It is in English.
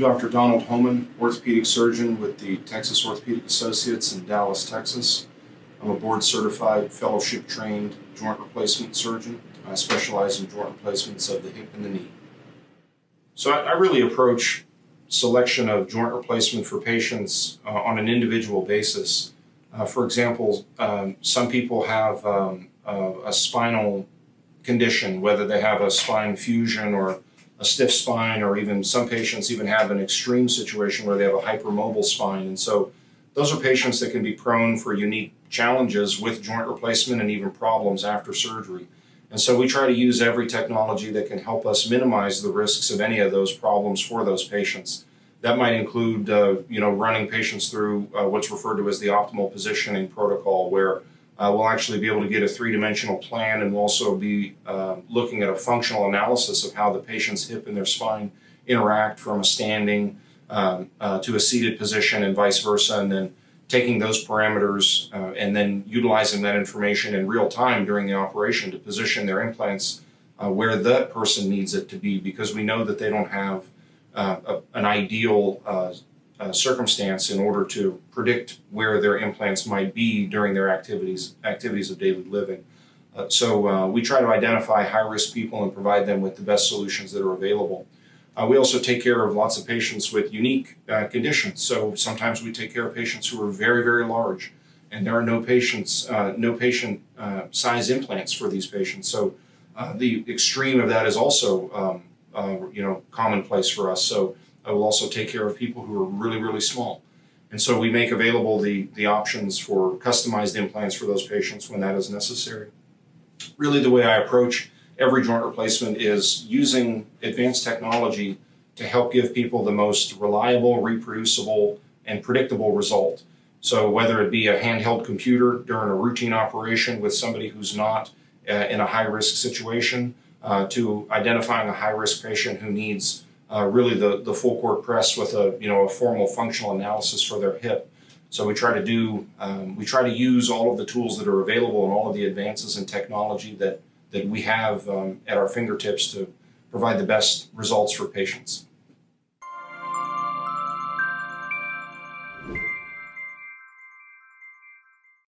Dr. Donald Hohman, orthopedic surgeon with the Texas Orthopedic Associates in Dallas, Texas. I'm a board-certified, fellowship-trained joint replacement surgeon. I specialize in joint replacements of the hip and the knee. So I really approach selection of joint replacement for patients on an individual basis. For example, some people have a spinal condition, whether they have a spine fusion or a stiff spine, or even some patients even have an extreme situation where they have a hypermobile spine. And so those are patients that can be prone for unique challenges with joint replacement and even problems after surgery. And so we try to use every technology that can help us minimize the risks of any of those problems for those patients. That might include, running patients through what's referred to as the optimal positioning protocol, where we'll actually be able to get a three-dimensional plan, and we'll also be looking at a functional analysis of how the patient's hip and their spine interact from a standing to a seated position and vice versa, and then taking those parameters and then utilizing that information in real time during the operation to position their implants where that person needs it to be, because we know that they don't have an ideal circumstance in order to predict where their implants might be during their activities of daily living. So we try to identify high-risk people and provide them with the best solutions that are available. We also take care of lots of patients with unique conditions. So sometimes we take care of patients who are very, very large, and there are no patient size implants for these patients. So the extreme of that is also commonplace for us. So I will also take care of people who are really, really small. And so we make available the options for customized implants for those patients when that is necessary. Really, the way I approach every joint replacement is using advanced technology to help give people the most reliable, reproducible, and predictable result. So whether it be a handheld computer during a routine operation with somebody who's not in a high-risk situation, to identifying a high-risk patient who needs really the full court press with a formal functional analysis for their hip. So we try to use all of the tools that are available and all of the advances in technology that we have at our fingertips to provide the best results for patients.